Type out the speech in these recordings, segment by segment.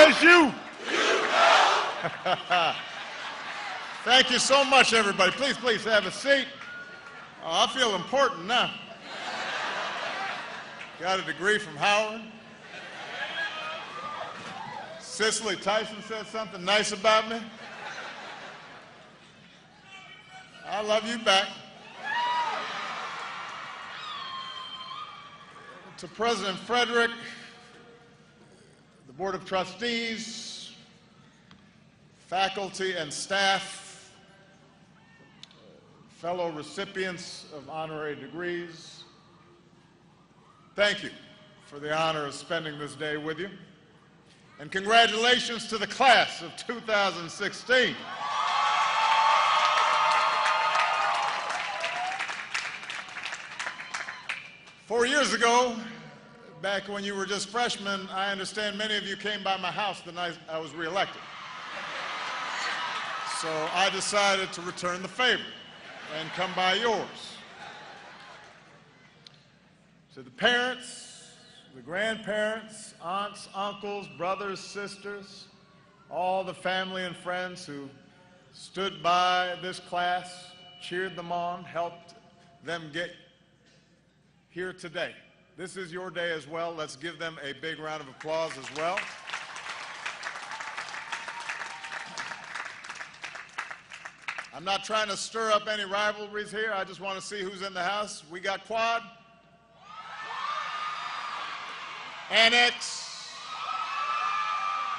LSU. Thank you so much, everybody. Please have a seat. Oh, I feel important now. Got a degree from Howard. Cicely Tyson said something nice about me. I love you back. To President Frederick, the Board of Trustees, faculty and staff, fellow recipients of honorary degrees, thank you for the honor of spending this day with you. And congratulations to the class of 2016. Four years ago, back when you were just freshmen, I understand many of you came by my house the night I was reelected. So I decided to return the favor and come by yours. To the parents, the grandparents, aunts, uncles, brothers, sisters, all the family and friends who stood by this class, cheered them on, helped them get here today. This is your day as well. Let's give them a big round of applause as well. I'm not trying to stir up any rivalries here. I just want to see who's in the house. We got Quad, Annex,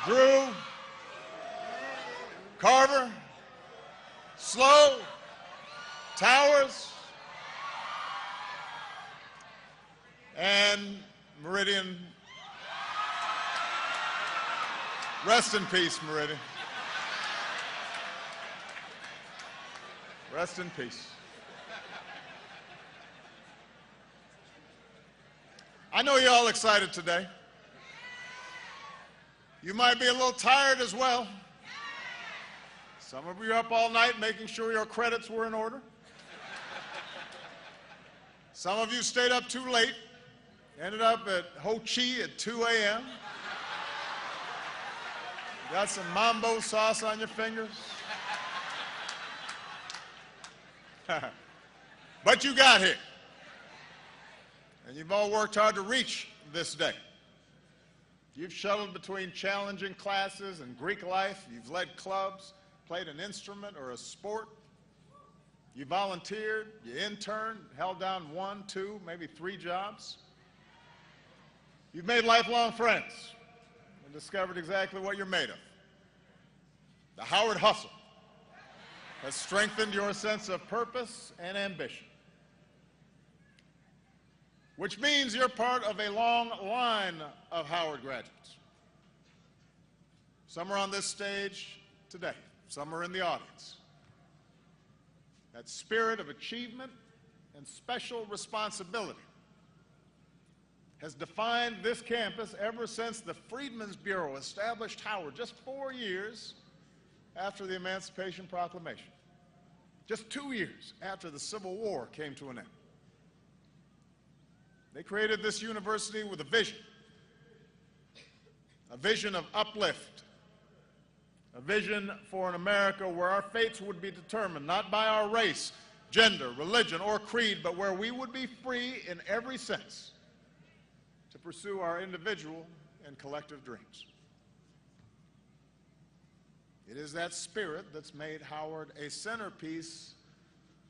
Drew, Carver, Slow, Towers, and Meridian. Rest in peace, Meridian. Rest in peace. I know you're all excited today. You might be a little tired as well. Some of you are up all night making sure your credits were in order. Some of you stayed up too late. Ended up at Ho Chi at 2 a.m. Got some mambo sauce on your fingers. But you got here. And you've all worked hard to reach this day. You've shuttled between challenging classes and Greek life. You've led clubs, played an instrument or a sport. You volunteered, you interned, held down 1, 2, maybe 3 jobs. You've made lifelong friends and discovered exactly what you're made of. The Howard hustle has strengthened your sense of purpose and ambition, which means you're part of a long line of Howard graduates. Some are on this stage today. Some are in the audience. That spirit of achievement and special responsibility has defined this campus ever since the Freedmen's Bureau established Howard just 4 years after the Emancipation Proclamation, just 2 years after the Civil War came to an end. They created this university with a vision of uplift, a vision for an America where our fates would be determined not by our race, gender, religion, or creed, but where we would be free in every sense to pursue our individual and collective dreams. It is that spirit that's made Howard a centerpiece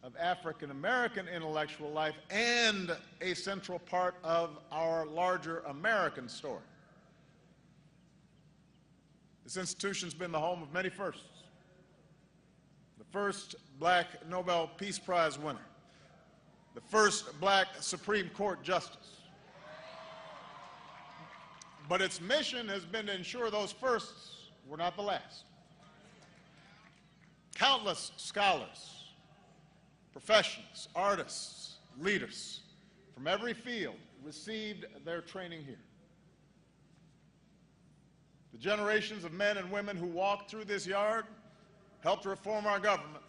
of African American intellectual life and a central part of our larger American story. This institution's been the home of many firsts. The first black Nobel Peace Prize winner, the first black Supreme Court justice. But its mission has been to ensure those firsts were not the last. Countless scholars, professionals, artists, leaders from every field received their training here. The generations of men and women who walked through this yard helped reform our government,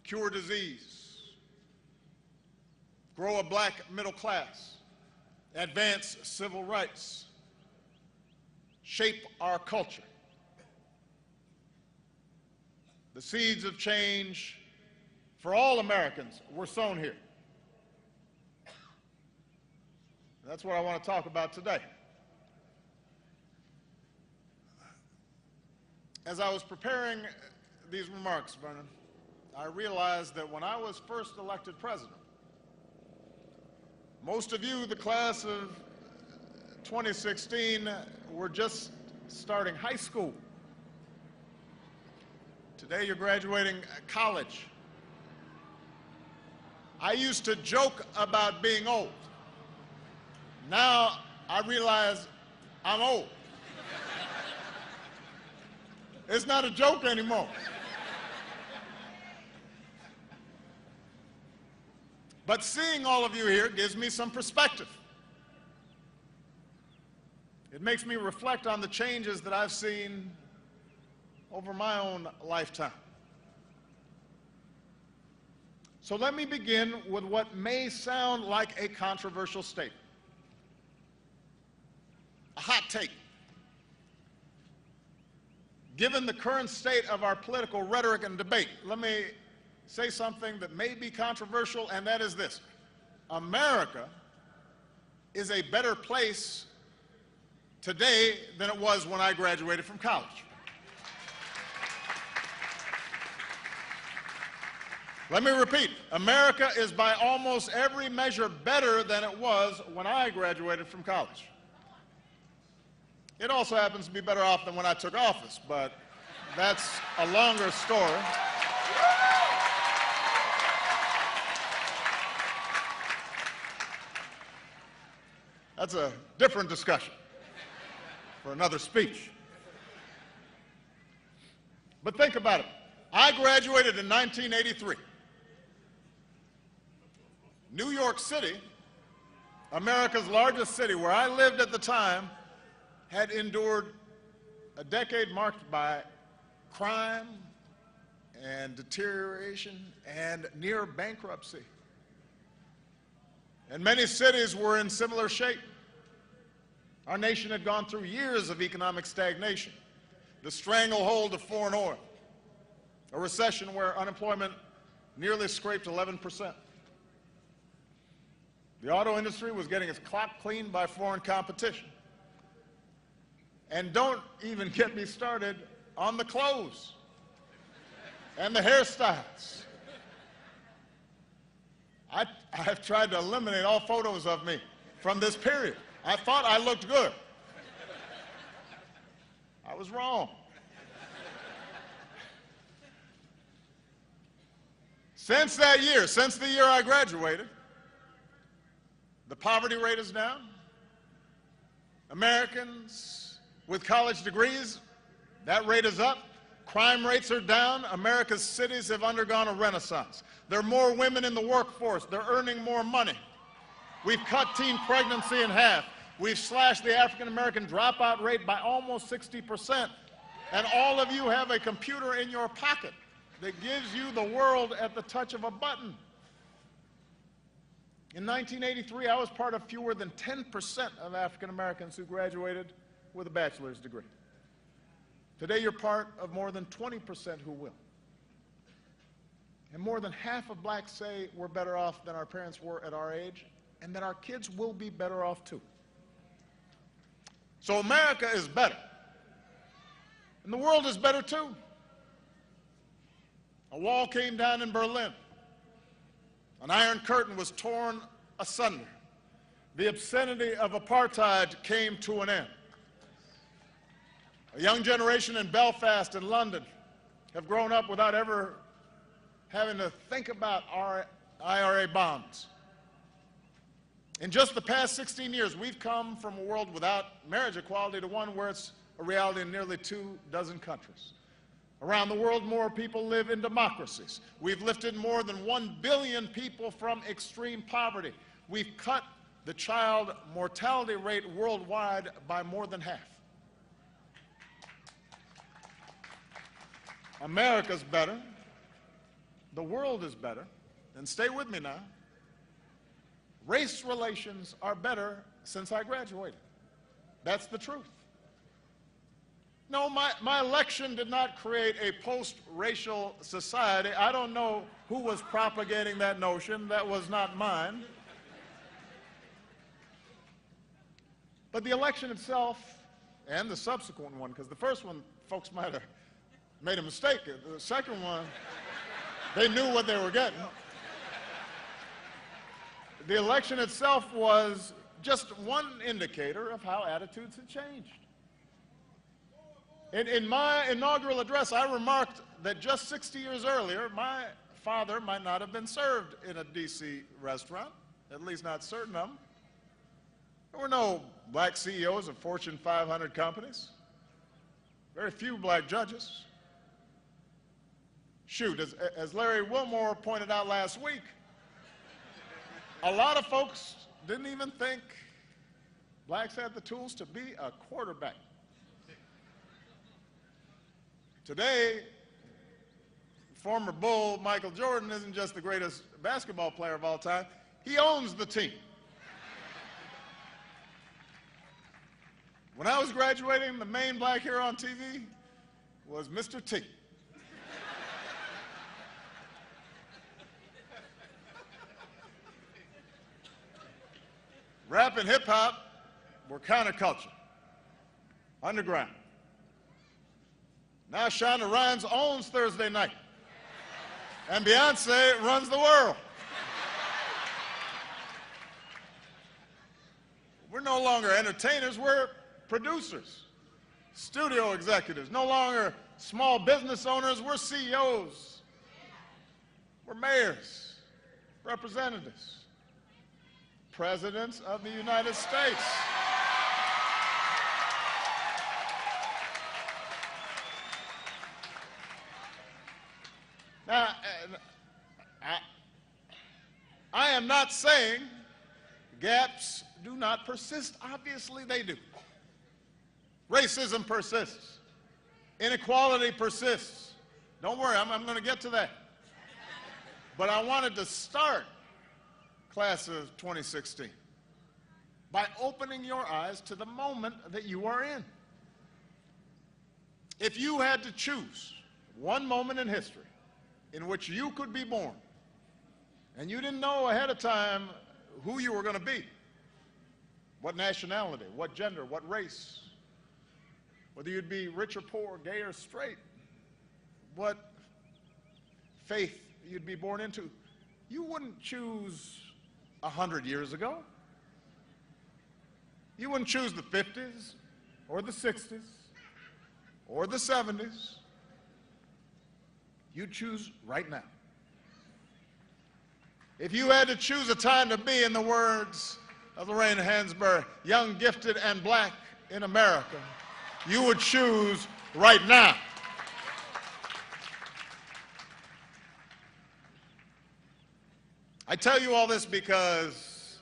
cure disease, grow a black middle class, advance civil rights, shape our culture. The seeds of change for all Americans were sown here. That's what I want to talk about today. As I was preparing these remarks, Vernon, I realized that when I was first elected president, most of you, the class of 2016, were just starting high school. Today you're graduating college. I used to joke about being old. Now I realize I'm old. It's not a joke anymore. But seeing all of you here gives me some perspective. It makes me reflect on the changes that I've seen over my own lifetime. So let me begin with what may sound like a controversial statement. A hot take. Given the current state of our political rhetoric and debate, let me say something that may be controversial, and that is this. America is a better place today than it was when I graduated from college. Let me repeat. America is by almost every measure better than it was when I graduated from college. It also happens to be better off than when I took office, but that's a longer story. That's a different discussion for another speech. But think about it. I graduated in 1983. New York City, America's largest city, where I lived at the time, had endured a decade marked by crime and deterioration and near bankruptcy. And many cities were in similar shape. Our nation had gone through years of economic stagnation, the stranglehold of foreign oil, a recession where unemployment nearly scraped 11%. The auto industry was getting its clock cleaned by foreign competition. And don't even get me started on the clothes and the hairstyles. I've tried to eliminate all photos of me from this period. I thought I looked good. I was wrong. Since that year, since the year I graduated, the poverty rate is down. Americans with college degrees, that rate is up. Crime rates are down. America's cities have undergone a renaissance. There are more women in the workforce. They're earning more money. We've cut teen pregnancy in half. We've slashed the African-American dropout rate by almost 60%. And all of you have a computer in your pocket that gives you the world at the touch of a button. In 1983, I was part of fewer than 10% of African Americans who graduated with a bachelor's degree. Today, you're part of more than 20% who will. And more than half of blacks say we're better off than our parents were at our age, and that our kids will be better off too. So America is better. And the world is better too. A wall came down in Berlin. An iron curtain was torn asunder. The obscenity of apartheid came to an end. A young generation in Belfast and London have grown up without ever having to think about our IRA bonds. In just the past 16 years, we've come from a world without marriage equality to one where it's a reality in nearly 24 countries. Around the world, more people live in democracies. We've lifted more than 1 billion people from extreme poverty. We've cut the child mortality rate worldwide by more than half. America's better. The world is better. And stay with me now. Race relations are better since I graduated. That's the truth. No, my election did not create a post-racial society. I don't know who was propagating that notion. That was not mine. But the election itself, and the subsequent one, because the first one, folks might have made a mistake. The second one, they knew what they were getting. The election itself was just one indicator of how attitudes had changed. In my inaugural address, I remarked that just 60 years earlier, my father might not have been served in a D.C. restaurant, at least not certain of them. There were no black CEOs of Fortune 500 companies, very few black judges. Shoot, as Larry Wilmore pointed out last week, a lot of folks didn't even think blacks had the tools to be a quarterback. Today, former Bull Michael Jordan isn't just the greatest basketball player of all time, he owns the team. When I was graduating, the main black hero on TV was Mr. T. Rap and hip-hop were counterculture, underground. Now Shonda Rhimes owns Thursday Night, and Beyonce runs the world. We're no longer entertainers, we're producers, studio executives, no longer small business owners, we're CEOs, we're mayors, representatives, presidents of the United States. Now, I am not saying gaps do not persist. Obviously they do. Racism persists. Inequality persists. Don't worry, I'm going to get to that. But I wanted to start class of 2016 by opening your eyes to the moment that you are in. If you had to choose one moment in history in which you could be born, and you didn't know ahead of time who you were going to be, what nationality, what gender, what race, whether you'd be rich or poor, gay or straight, what faith you'd be born into, you wouldn't choose 100 years ago. You wouldn't choose the 50s or the 60s or the 70s. You'd choose right now. If you had to choose a time to be, in the words of Lorraine Hansberry, young, gifted, and black in America, you would choose right now. I tell you all this because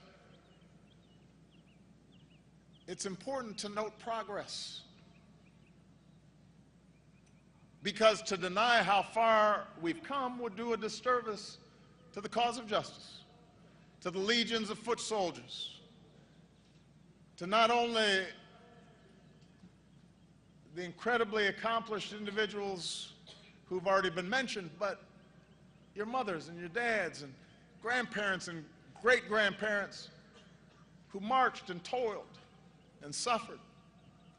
it's important to note progress. Because to deny how far we've come would do a disservice to the cause of justice, to the legions of foot soldiers, to not only the incredibly accomplished individuals who've already been mentioned, but your mothers and your dads and grandparents and great-grandparents who marched and toiled and suffered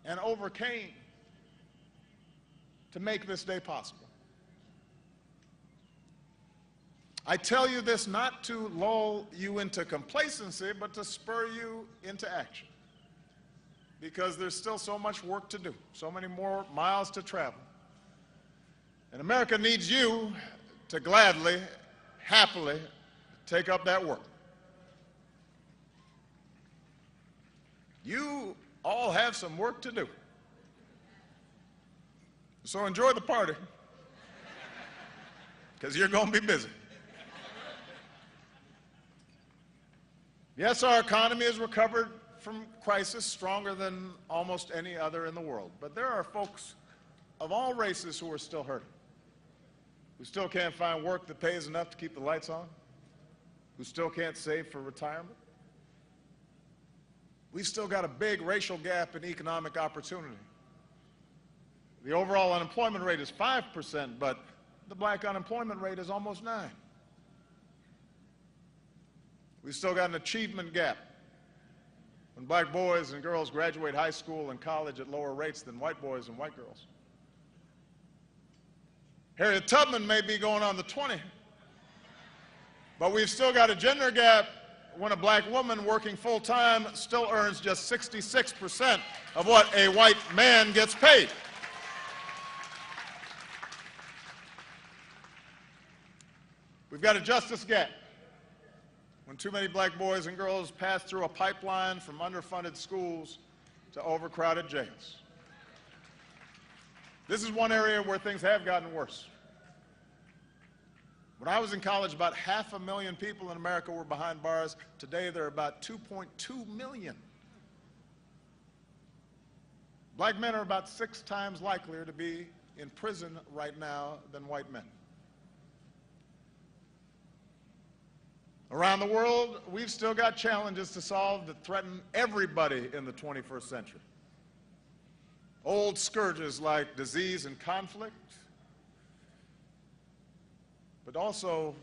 and overcame to make this day possible. I tell you this not to lull you into complacency, but to spur you into action. Because there's still so much work to do, so many more miles to travel. And America needs you to gladly, happily take up that work. You all have some work to do. So enjoy the party, because you're going to be busy. Yes, our economy has recovered from crisis stronger than almost any other in the world. But there are folks of all races who are still hurting, who still can't find work that pays enough to keep the lights on, who still can't save for retirement. We've still got a big racial gap in economic opportunity. The overall unemployment rate is 5%, but the black unemployment rate is almost 9%. We've still got an achievement gap when black boys and girls graduate high school and college at lower rates than white boys and white girls. Harriet Tubman may be going on the 20, but we've still got a gender gap when a black woman working full-time still earns just 66% of what a white man gets paid. We've got a justice gap when too many black boys and girls pass through a pipeline from underfunded schools to overcrowded jails. This is one area where things have gotten worse. When I was in college, about 500,000 people in America were behind bars. Today, there are about 2.2 million. Black men are about 6 times likelier to be in prison right now than white men. Around the world, we've still got challenges to solve that threaten everybody in the 21st century. Old scourges like disease and conflict, but also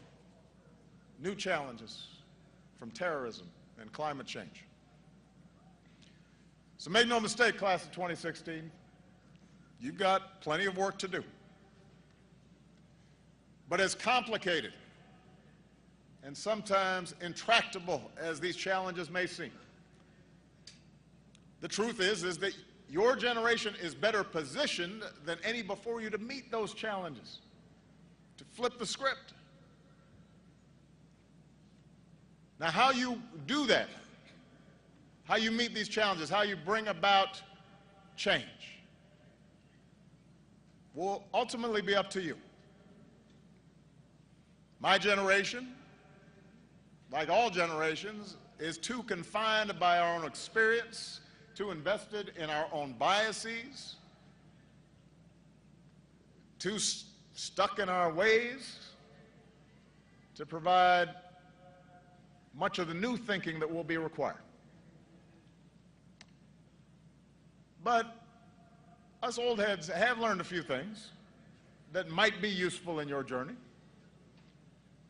new challenges from terrorism and climate change. So make no mistake, class of 2016, you've got plenty of work to do. But as complicated and sometimes intractable as these challenges may seem, the truth is that your generation is better positioned than any before you to meet those challenges, to flip the script. Now, how you do that, how you meet these challenges, how you bring about change, will ultimately be up to you. My generation, like all generations, is too confined by our own experience, too invested in our own biases, too stuck in our ways to provide much of the new thinking that will be required. But us old heads have learned a few things that might be useful in your journey.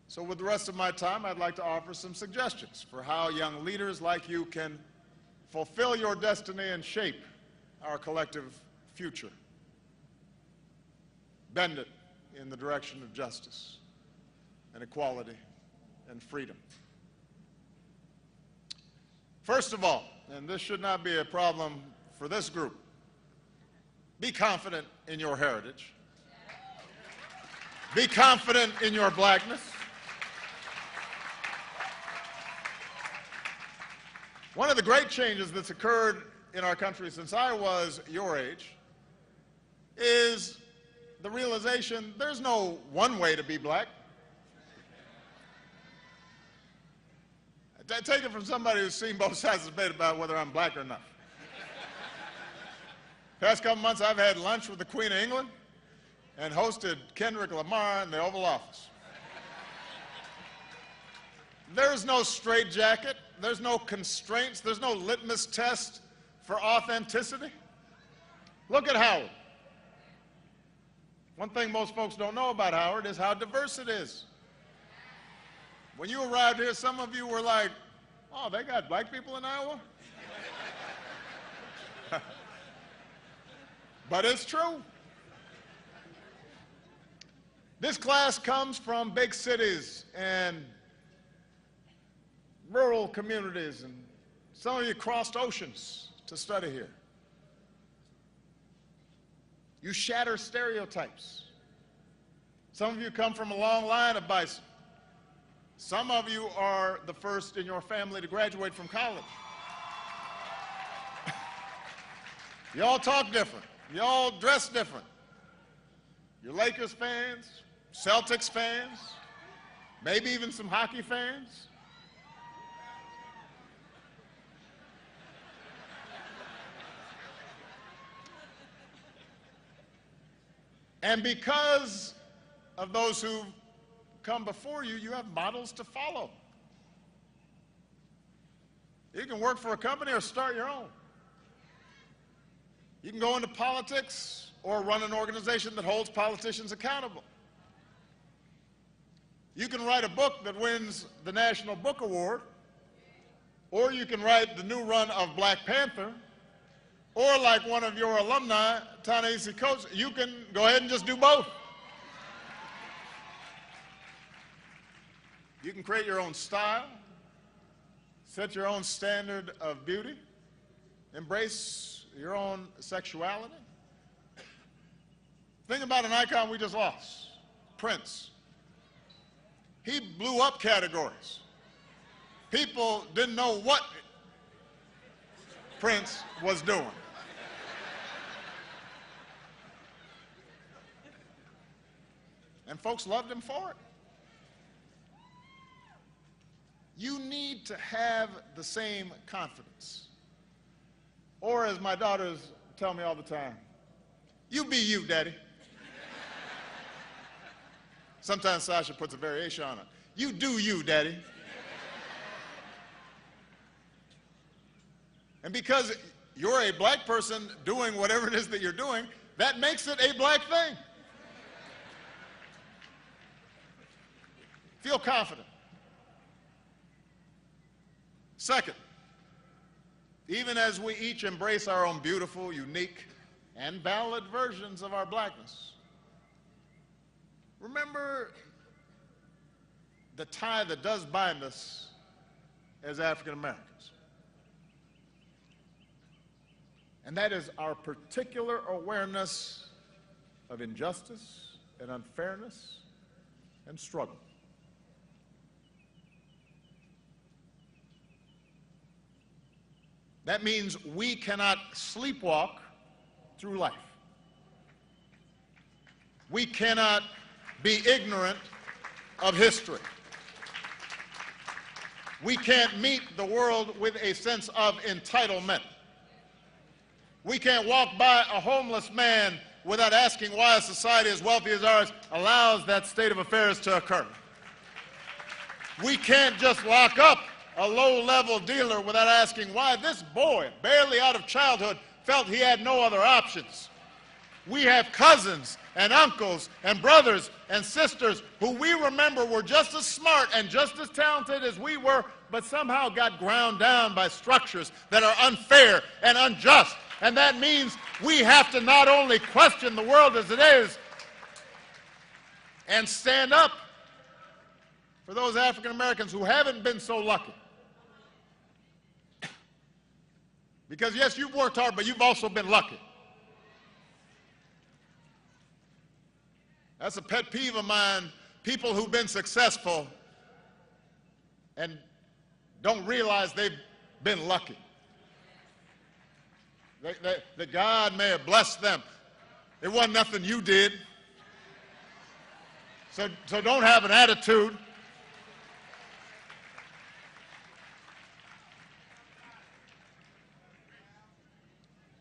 So with the rest of my time, I'd like to offer some suggestions for how young leaders like you can fulfill your destiny and shape our collective future. Bend it in the direction of justice and equality and freedom. First of all, and this should not be a problem for this group, be confident in your heritage. Be confident in your blackness. One of the great changes that's occurred in our country since I was your age is the realization there's no one way to be black. I take it from somebody who's seen both sides of the debate about whether I'm black or not. Past couple months, I've had lunch with the Queen of England and hosted Kendrick Lamar in the Oval Office. There's no straitjacket, there's no constraints, there's no litmus test for authenticity. Look at Howard. One thing most folks don't know about Howard is how diverse it is. When you arrived here, some of you were like, oh, they got black people in Iowa? But it's true. This class comes from big cities and rural communities, and some of you crossed oceans to study here. You shatter stereotypes. Some of you come from a long line of bison. Some of you are the first in your family to graduate from college. You all talk different. You all dress different. You're Lakers fans, Celtics fans, maybe even some hockey fans. And because of those who've come before you, you have models to follow. You can work for a company or start your own. You can go into politics or run an organization that holds politicians accountable. You can write a book that wins the National Book Award, or you can write the new run of Black Panther, or like one of your alumni, Ta-Nehisi Coates, you can go ahead and just do both. You can create your own style, set your own standard of beauty, embrace your own sexuality. Think about an icon we just lost, Prince. He blew up categories. People didn't know what Prince was doing. And folks loved him for it. You need to have the same confidence. Or as my daughters tell me all the time, you be you, Daddy. Sometimes Sasha puts a variation on it. You do you, Daddy. And because you're a black person doing whatever it is that you're doing, that makes it a black thing. Feel confident. Second, even as we each embrace our own beautiful, unique, and valid versions of our blackness, remember the tie that does bind us as African Americans. And that is our particular awareness of injustice and unfairness and struggle. That means we cannot sleepwalk through life. We cannot be ignorant of history. We can't meet the world with a sense of entitlement. We can't walk by a homeless man without asking why a society as wealthy as ours allows that state of affairs to occur. We can't just lock up a low-level dealer without asking why this boy, barely out of childhood, felt he had no other options. We have cousins and uncles and brothers and sisters who we remember were just as smart and just as talented as we were, but somehow got ground down by structures that are unfair and unjust. And that means we have to not only question the world as it is and stand up for those African Americans who haven't been so lucky. Because yes, you've worked hard, but you've also been lucky. That's a pet peeve of mine, people who've been successful and don't realize they've been lucky. That God may have blessed them. It wasn't nothing you did. So don't have an attitude.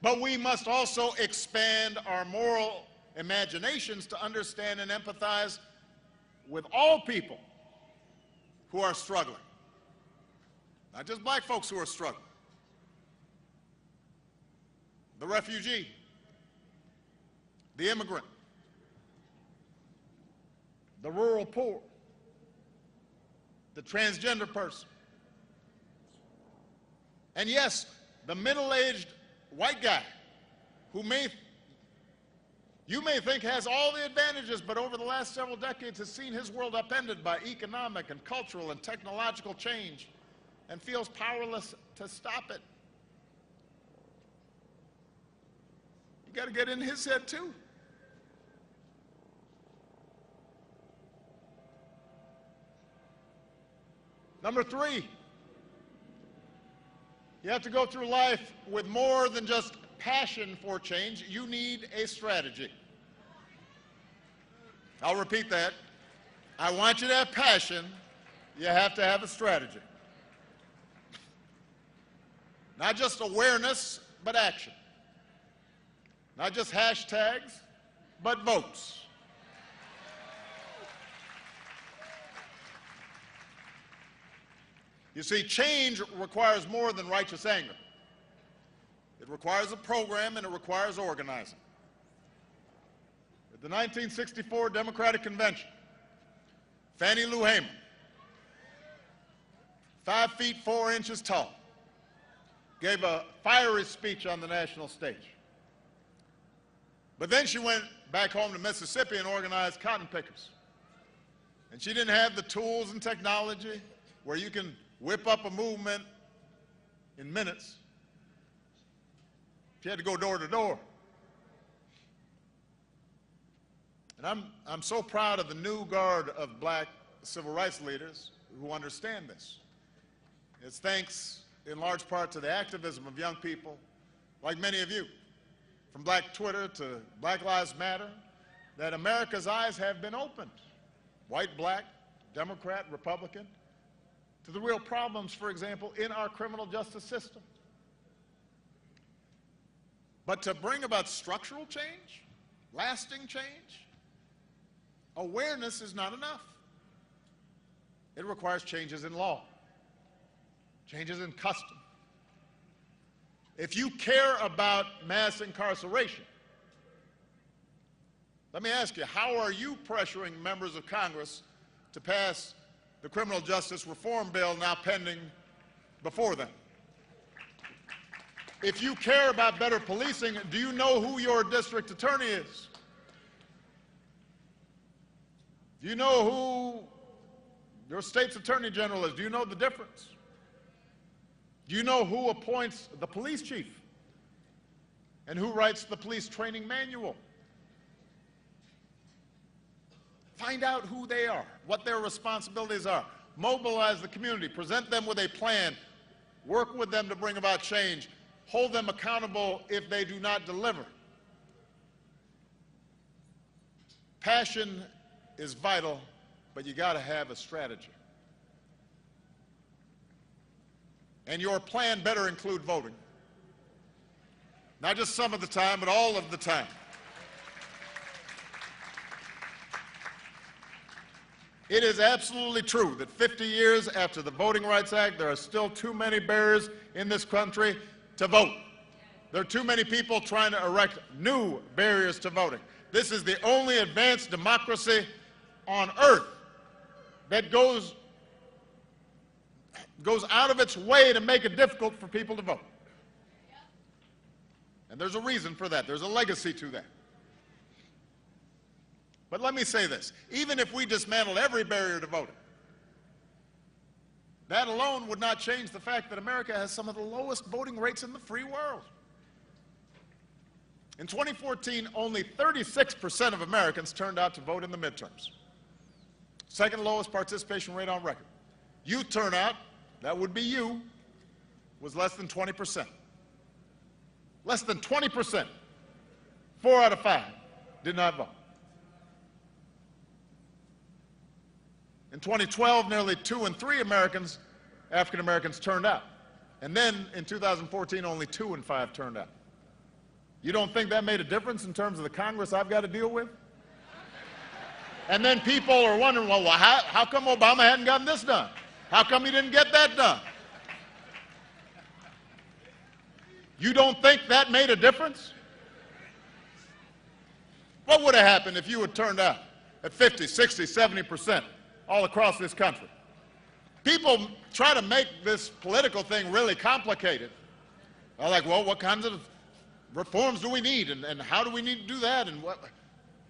But we must also expand our moral imaginations to understand and empathize with all people who are struggling. Not just black folks who are struggling. The refugee, the immigrant, the rural poor, the transgender person. And yes, the middle-aged white guy who you may think has all the advantages, but over the last several decades has seen his world upended by economic and cultural and technological change and feels powerless to stop it. You got to get in his head too. Number three, you have to go through life with more than just passion for change. You need a strategy. I'll repeat that. I want you to have passion. You have to have a strategy. Not just awareness, but action. Not just hashtags, but votes. You see, change requires more than righteous anger. It requires a program and it requires organizing. the 1964 Democratic Convention, Fannie Lou Hamer, 5 feet 4 inches tall, gave a fiery speech on the national stage. But then she went back home to Mississippi and organized cotton pickers. And she didn't have the tools and technology where you can whip up a movement in minutes. She had to go door to door. And I'm so proud of the new guard of black civil rights leaders who understand this. It's thanks in large part to the activism of young people like many of you, from Black Twitter to Black Lives Matter, that America's eyes have been opened, white, black, Democrat, Republican, to the real problems, for example, in our criminal justice system. But to bring about structural change, lasting change, awareness is not enough. It requires changes in law, changes in custom. If you care about mass incarceration, let me ask you, how are you pressuring members of Congress to pass the criminal justice reform bill now pending before them? If you care about better policing, do you know who your district attorney is? Do you know who your state's attorney general is? Do you know the difference? Do you know who appoints the police chief and who writes the police training manual? Find out who they are, what their responsibilities are. Mobilize the community, present them with a plan, work with them to bring about change, hold them accountable if they do not deliver. Passion is vital, but you got to have a strategy. And your plan better include voting. Not just some of the time, but all of the time. It is absolutely true that 50 years after the Voting Rights Act, there are still too many barriers in this country to vote. There are too many people trying to erect new barriers to voting. This is the only advanced democracy on earth that goes out of its way to make it difficult for people to vote. And there's a reason for that. There's a legacy to that. But let me say this. Even if we dismantled every barrier to voting, that alone would not change the fact that America has some of the lowest voting rates in the free world. In 2014, only 36% of Americans turned out to vote in the midterms. Second lowest participation rate on record. Youth turnout, that would be you, was less than 20%. Less than 20%. 4 out of 5 did not vote. In 2012, nearly 2 in 3 African Americans turned out. And then in 2014, only 2 in 5 turned out. You don't think that made a difference in terms of the Congress I've got to deal with? And then people are wondering, well, how come Obama hadn't gotten this done? How come he didn't get that done? You don't think that made a difference? What would have happened if you had turned out at 50, 60, 70% all across this country? People try to make this political thing really complicated. They're like, well, what kinds of reforms do we need? And how do we need to do that? And what?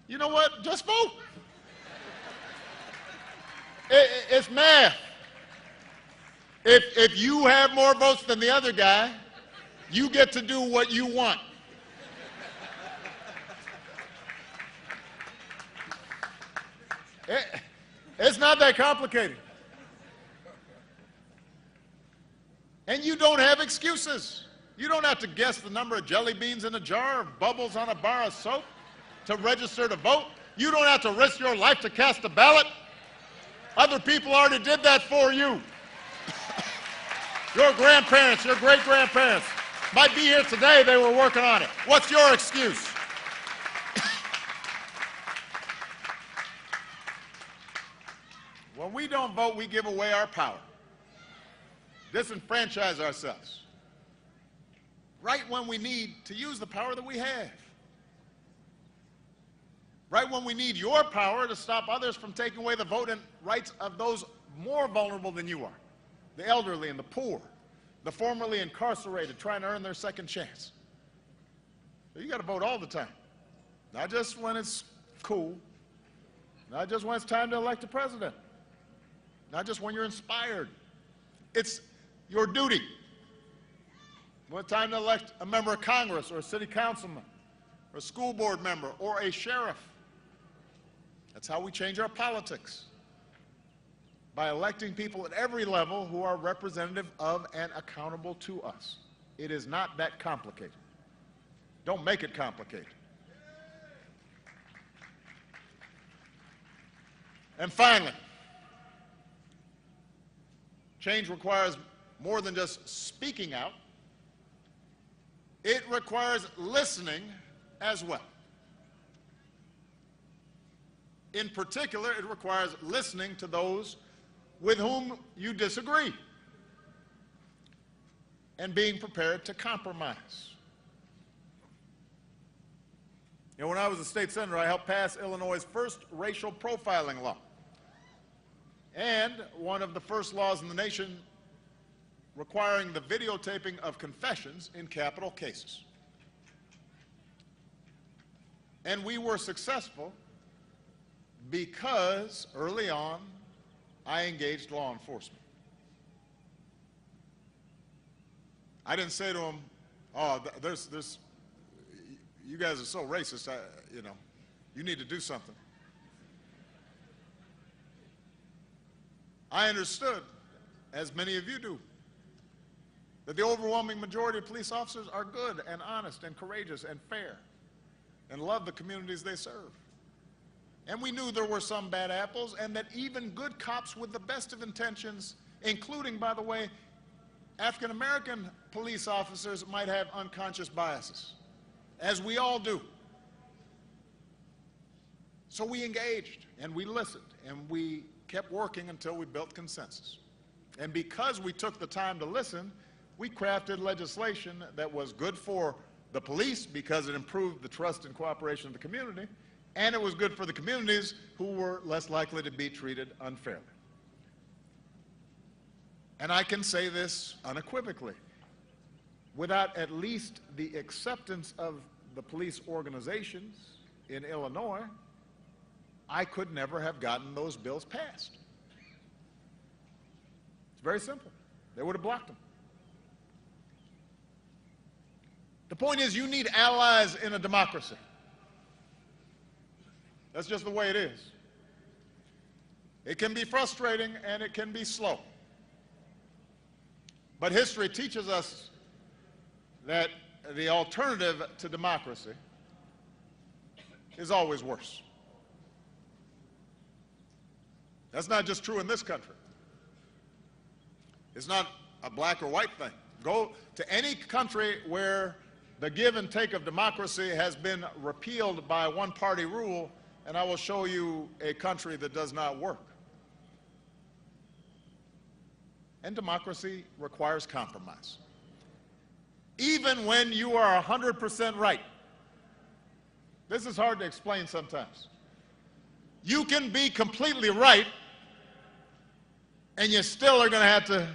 You know what? Just vote. It's math. If you have more votes than the other guy, you get to do what you want. It's not that complicated. And you don't have excuses. You don't have to guess the number of jelly beans in a jar or bubbles on a bar of soap to register to vote. You don't have to risk your life to cast a ballot. Other people already did that for you. Your grandparents, your great-grandparents might be here today, they were working on it. What's your excuse? When we don't vote, we give away our power, disenfranchise ourselves, right when we need to use the power that we have. right when we need your power to stop others from taking away the vote and rights of those more vulnerable than you are, the elderly and the poor, the formerly incarcerated trying to earn their second chance. So you got to vote all the time, not just when it's cool, not just when it's time to elect a president, not just when you're inspired. It's your duty. When it's time to elect a member of Congress or a city councilman or a school board member or a sheriff. That's how we change our politics, by electing people at every level who are representative of and accountable to us. It is not that complicated. Don't make it complicated. And finally, change requires more than just speaking out. It requires listening as well. In particular, it requires listening to those with whom you disagree and being prepared to compromise. You know, when I was a state senator, I helped pass Illinois' first racial profiling law, and one of the first laws in the nation requiring the videotaping of confessions in capital cases. And we were successful because early on I engaged law enforcement. I didn't say to them, "Oh, you guys are so racist, you need to do something." I understood, as many of you do, that the overwhelming majority of police officers are good and honest and courageous and fair and love the communities they serve. And we knew there were some bad apples, and that even good cops with the best of intentions, including, by the way, African-American police officers, might have unconscious biases, as we all do. So we engaged, and we listened, and we kept working until we built consensus. And because we took the time to listen, we crafted legislation that was good for the police because it improved the trust and cooperation of the community, and it was good for the communities who were less likely to be treated unfairly. And I can say this unequivocally: without at least the acceptance of the police organizations in Illinois, I could never have gotten those bills passed. It's very simple. They would have blocked them. The point is, you need allies in a democracy. That's just the way it is. It can be frustrating and it can be slow. But history teaches us that the alternative to democracy is always worse. That's not just true in this country. It's not a black or white thing. Go to any country where the give and take of democracy has been repealed by one-party rule, and I will show you a country that does not work. And democracy requires compromise. Even when you are 100% right. This is hard to explain sometimes. You can be completely right, and you still are going to have to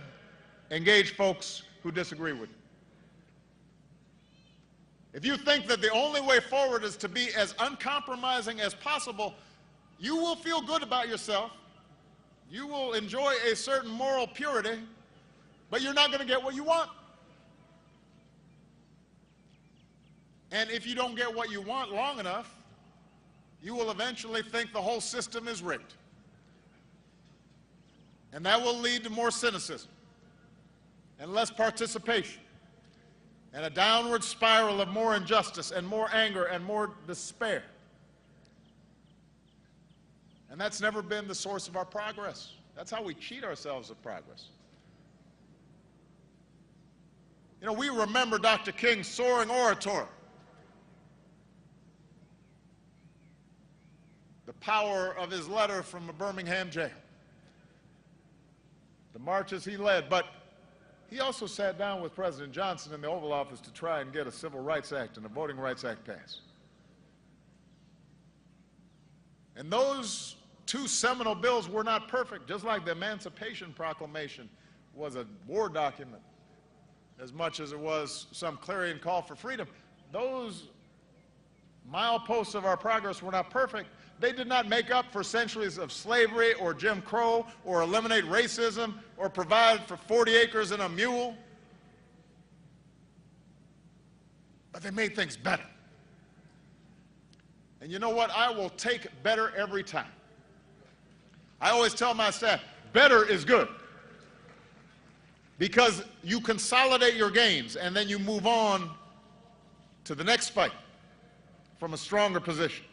engage folks who disagree with you. If you think that the only way forward is to be as uncompromising as possible, you will feel good about yourself. You will enjoy a certain moral purity, but you're not going to get what you want. And if you don't get what you want long enough, you will eventually think the whole system is rigged. And that will lead to more cynicism and less participation and a downward spiral of more injustice and more anger and more despair. And that's never been the source of our progress. That's how we cheat ourselves of progress. You know, we remember Dr. King's soaring oratory. The power of his letter from a Birmingham jail. The marches he led, but he also sat down with President Johnson in the Oval Office to try and get a Civil Rights Act and a Voting Rights Act passed. And those two seminal bills were not perfect, just like the Emancipation Proclamation was a war document as much as it was some clarion call for freedom. Those mileposts of our progress were not perfect. They did not make up for centuries of slavery or Jim Crow or eliminate racism or provide for 40 acres and a mule. But they made things better. And you know what? I will take better every time. I always tell my staff, better is good. Because you consolidate your gains and then you move on to the next fight from a stronger position.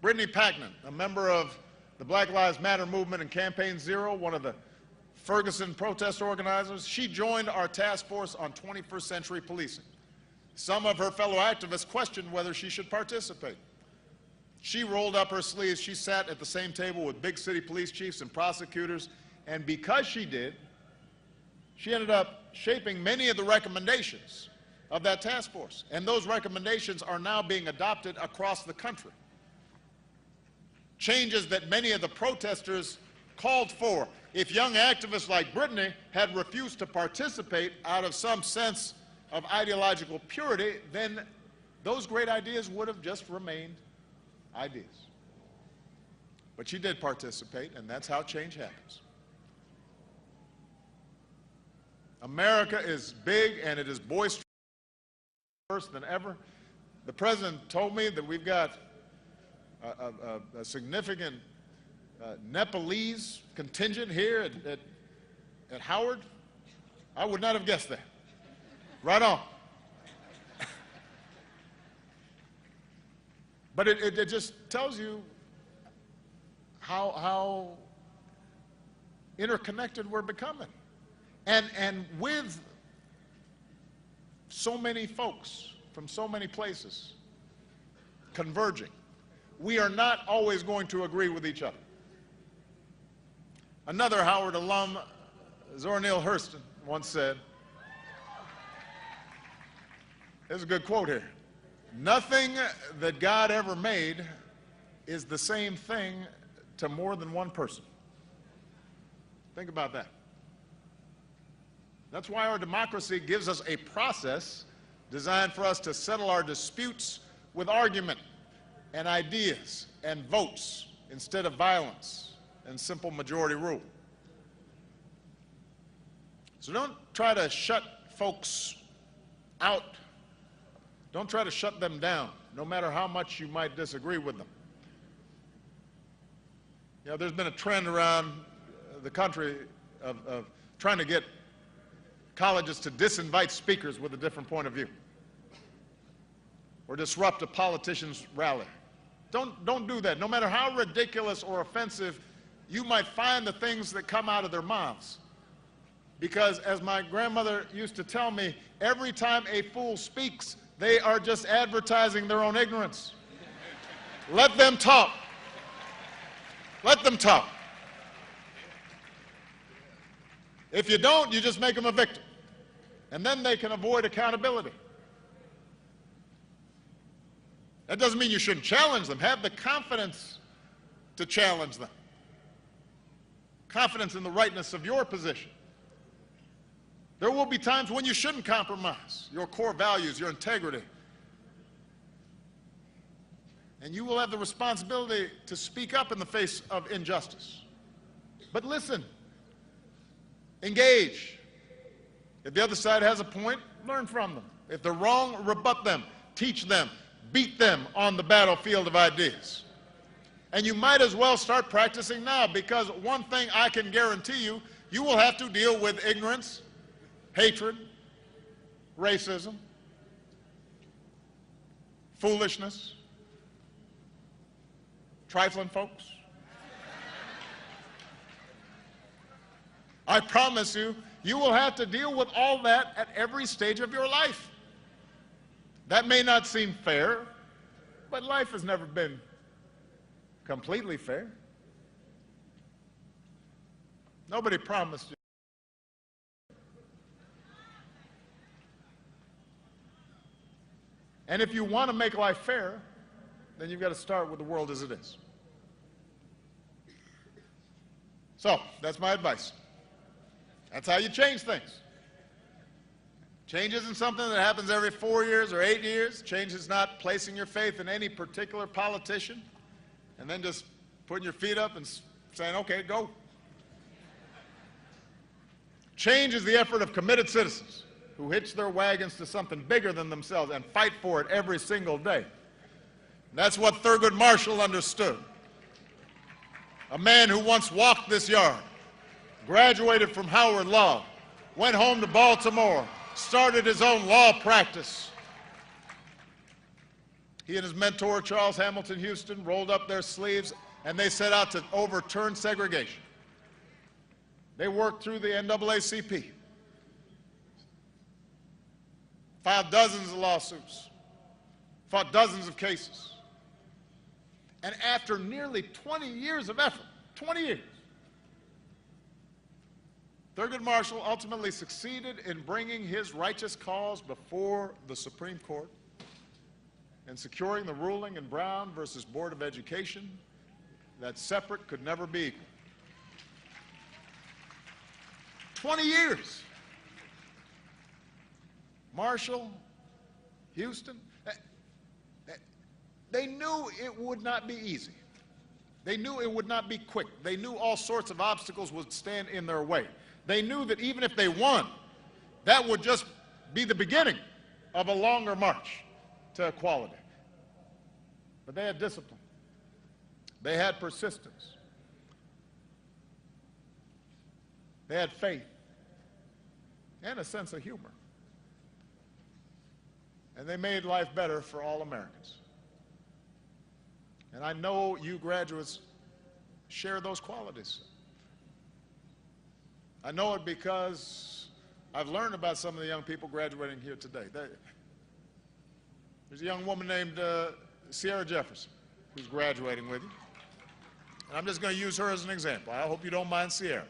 Brittany Packman, a member of the Black Lives Matter movement and Campaign Zero, one of the Ferguson protest organizers, she joined our task force on 21st century policing. Some of her fellow activists questioned whether she should participate. She rolled up her sleeves. She sat at the same table with big city police chiefs and prosecutors, and because she did, she ended up shaping many of the recommendations of that task force. And those recommendations are now being adopted across the country. Changes that many of the protesters called for. If young activists like Brittany had refused to participate out of some sense of ideological purity, then those great ideas would have just remained ideas. But she did participate, and that's how change happens. America is big, and it is boisterous than ever. The president told me that we've got a significant Nepalese contingent here at Howard. I would not have guessed that. Right on. But it just tells you how interconnected we're becoming. And with so many folks from so many places converging, we are not always going to agree with each other. Another Howard alum, Zora Neale Hurston, once said, there's a good quote here, "Nothing that God ever made is the same thing to more than one person." Think about that. That's why our democracy gives us a process designed for us to settle our disputes with argument and ideas and votes instead of violence and simple majority rule. So don't try to shut folks out. Don't try to shut them down, no matter how much you might disagree with them. You know, there's been a trend around the country of trying to get colleges to disinvite speakers with a different point of view or disrupt a politician's rally. Don't do that. No matter how ridiculous or offensive you might find the things that come out of their mouths. Because as my grandmother used to tell me, every time a fool speaks, they are just advertising their own ignorance. Let them talk. Let them talk. If you don't, you just make them a victim. And then they can avoid accountability. That doesn't mean you shouldn't challenge them. Have the confidence to challenge them. Confidence in the rightness of your position. There will be times when you shouldn't compromise your core values, your integrity. And you will have the responsibility to speak up in the face of injustice. But listen, engage. If the other side has a point, learn from them. If they're wrong, rebut them, teach them, beat them on the battlefield of ideas. And you might as well start practicing now, because one thing I can guarantee you, you will have to deal with ignorance, hatred, racism, foolishness, trifling folks. I promise you, you will have to deal with all that at every stage of your life. That may not seem fair, but life has never been completely fair. Nobody promised you. And if you want to make life fair, then you've got to start with the world as it is. So, that's my advice. That's how you change things. Change isn't something that happens every 4 years or 8 years. Change is not placing your faith in any particular politician and then just putting your feet up and saying, okay, go. Change is the effort of committed citizens who hitch their wagons to something bigger than themselves and fight for it every single day. And that's what Thurgood Marshall understood. A man who once walked this yard, graduated from Howard Law, went home to Baltimore, started his own law practice. He and his mentor, Charles Hamilton Houston, rolled up their sleeves and they set out to overturn segregation. They worked through the NAACP, filed dozens of lawsuits, fought dozens of cases. And after nearly 20 years of effort, 20 years, Thurgood Marshall ultimately succeeded in bringing his righteous cause before the Supreme Court and securing the ruling in Brown versus Board of Education that separate could never be equal. 20 years. Marshall, Houston, they knew it would not be easy. They knew it would not be quick. They knew all sorts of obstacles would stand in their way. They knew that even if they won, that would just be the beginning of a longer march to equality. But they had discipline. They had persistence. They had faith and a sense of humor. And they made life better for all Americans. And I know you graduates share those qualities. I know it because I've learned about some of the young people graduating here today. There's a young woman named Sierra Jefferson who's graduating with you. And I'm just going to use her as an example. I hope you don't mind Sierra.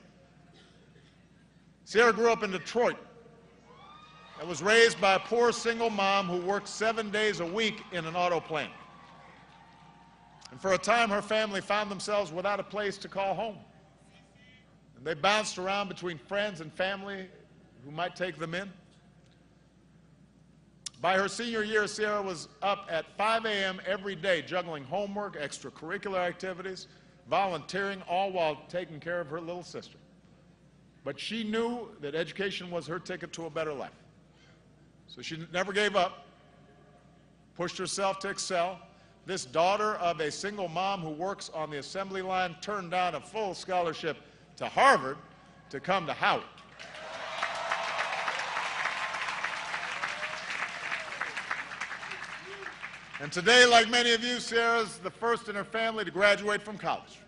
Sierra grew up in Detroit and was raised by a poor single mom who worked 7 days a week in an auto plant. And for a time, her family found themselves without a place to call home. And they bounced around between friends and family who might take them in. By her senior year, Sierra was up at 5 a.m. every day, juggling homework, extracurricular activities, volunteering, all while taking care of her little sister. But she knew that education was her ticket to a better life. So she never gave up, pushed herself to excel. This daughter of a single mom who works on the assembly line turned down a full scholarship to Harvard to come to Howard. And today, like many of you, Sierra's the first in her family to graduate from college.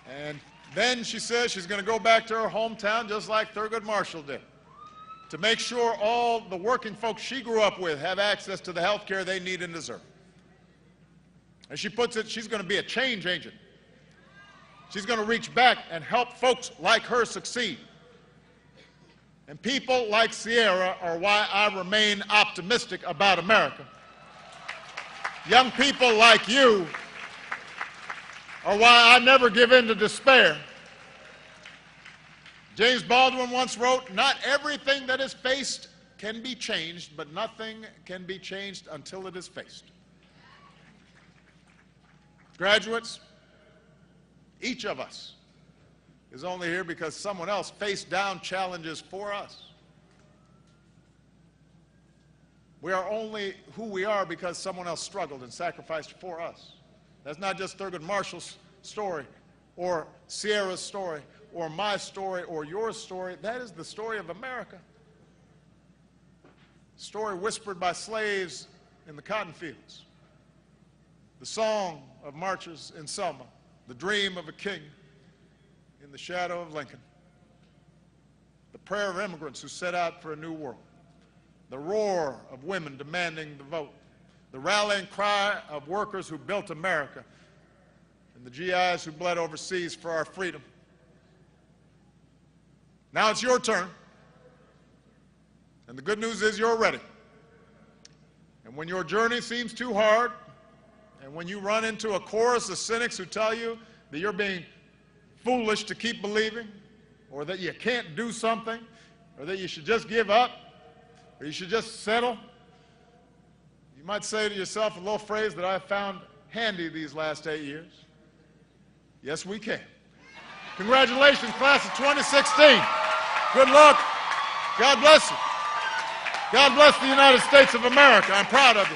And then she says she's going to go back to her hometown just like Thurgood Marshall did, to make sure all the working folks she grew up with have access to the health care they need and deserve. As she puts it, she's going to be a change agent. She's going to reach back and help folks like her succeed. And people like Sierra are why I remain optimistic about America. Young people like you are why I never give in to despair. James Baldwin once wrote, "Not everything that is faced can be changed, but nothing can be changed until it is faced." Graduates, each of us is only here because someone else faced down challenges for us. We are only who we are because someone else struggled and sacrificed for us. That's not just Thurgood Marshall's story or Sierra's story or my story or your story. That is the story of America. The story whispered by slaves in the cotton fields. The song of marchers in Selma. The dream of a king in the shadow of Lincoln. The prayer of immigrants who set out for a new world. The roar of women demanding the vote. The rallying cry of workers who built America. And the GIs who bled overseas for our freedom. Now it's your turn. And the good news is you're ready. And when your journey seems too hard, And when you run into a chorus of cynics who tell you that you're being foolish to keep believing, or that you can't do something, or that you should just give up, or you should just settle, you might say to yourself a little phrase that I've found handy these last 8 years. Yes, we can. Congratulations, class of 2016. Good luck. God bless you. God bless the United States of America. I'm proud of you.